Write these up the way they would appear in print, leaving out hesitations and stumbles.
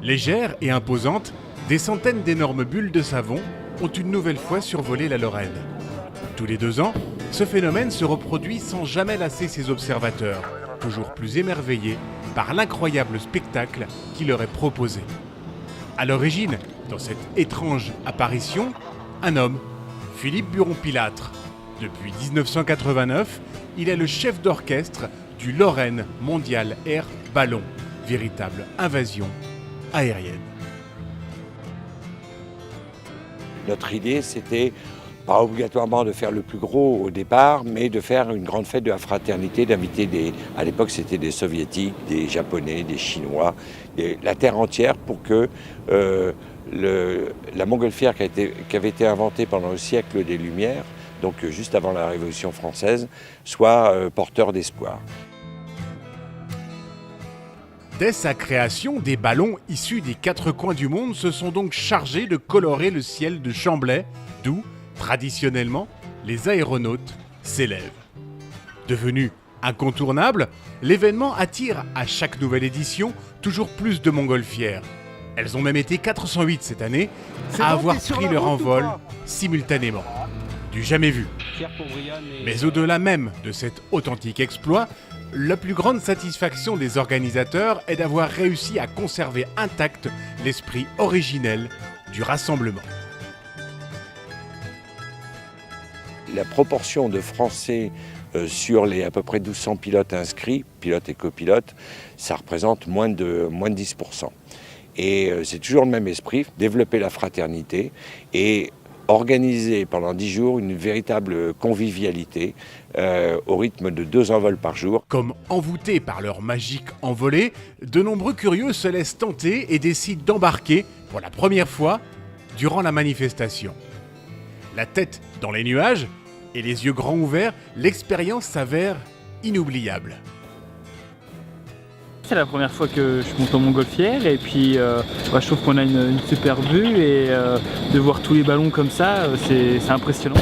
Légères et imposantes, des centaines d'énormes bulles de savon ont une nouvelle fois survolé la Lorraine. Tous les 2 ans, ce phénomène se reproduit sans jamais lasser ses observateurs, toujours plus émerveillés par l'incroyable spectacle qui leur est proposé. À l'origine, dans cette étrange apparition, un homme, Philippe Buron-Pilâtre. Depuis 1989, il est le chef d'orchestre du Lorraine Mondial Air Ballon, véritable invasion aérienne. Notre idée, c'était pas obligatoirement de faire le plus gros au départ, mais de faire une grande fête de la fraternité, d'inviter à l'époque c'était des soviétiques, des japonais, des chinois, la terre entière pour que la montgolfière qui avait été inventée pendant le siècle des Lumières, donc juste avant la Révolution française, soit porteur d'espoir. Dès sa création, des ballons issus des 4 coins du monde se sont donc chargés de colorer le ciel de Chamblay, d'où, traditionnellement, les aéronautes s'élèvent. Devenu incontournable, l'événement attire à chaque nouvelle édition toujours plus de montgolfières. Elles ont même été 408 cette année à avoir pris leur envol simultanément. Du jamais vu. Mais au-delà même de cet authentique exploit, la plus grande satisfaction des organisateurs est d'avoir réussi à conserver intact l'esprit originel du rassemblement. La proportion de Français sur les à peu près 1200 pilotes inscrits, pilotes et copilotes, ça représente moins de 10%. Et c'est toujours le même esprit, développer la fraternité et organiser pendant 10 jours une véritable convivialité au rythme de 2 envols par jour. Comme envoûtés par leur magique envolée, de nombreux curieux se laissent tenter et décident d'embarquer pour la première fois durant la manifestation. La tête dans les nuages et les yeux grands ouverts, l'expérience s'avère inoubliable. C'est la première fois que je monte en montgolfière et puis je trouve qu'on a une super vue et de voir tous les ballons comme ça, c'est impressionnant.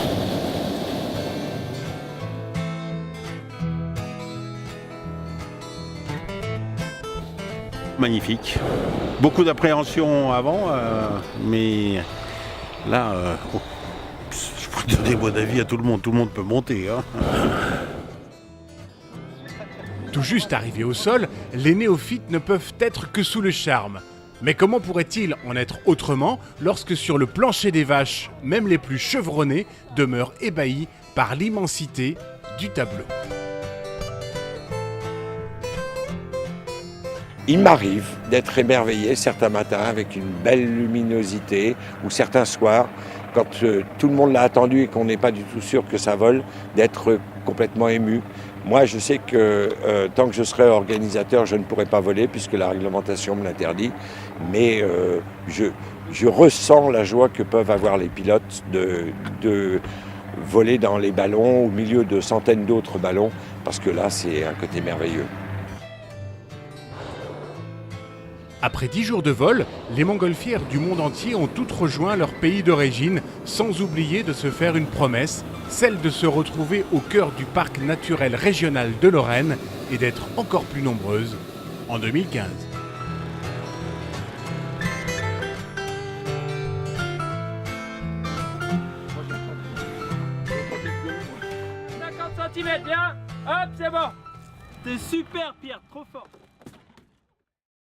Magnifique. Beaucoup d'appréhension avant, mais là, je pourrais donner mon avis à tout le monde peut monter. Hein. Tout juste arrivés au sol, les néophytes ne peuvent être que sous le charme. Mais comment pourrait-il en être autrement lorsque sur le plancher des vaches, même les plus chevronnés demeurent ébahis par l'immensité du tableau? Il m'arrive d'être émerveillé certains matins avec une belle luminosité ou certains soirs, quand tout le monde l'a attendu et qu'on n'est pas du tout sûr que ça vole, d'être complètement ému. Moi, je sais que tant que je serai organisateur, je ne pourrai pas voler puisque la réglementation me l'interdit. Mais je ressens la joie que peuvent avoir les pilotes de voler dans les ballons au milieu de centaines d'autres ballons, parce que là, c'est un côté merveilleux. Après 10 jours de vol, les montgolfières du monde entier ont toutes rejoint leur pays d'origine, sans oublier de se faire une promesse, celle de se retrouver au cœur du parc naturel régional de Lorraine et d'être encore plus nombreuses en 2015. 50 cm, bien. Hop, c'est bon. T'es super, Pierre, trop fort.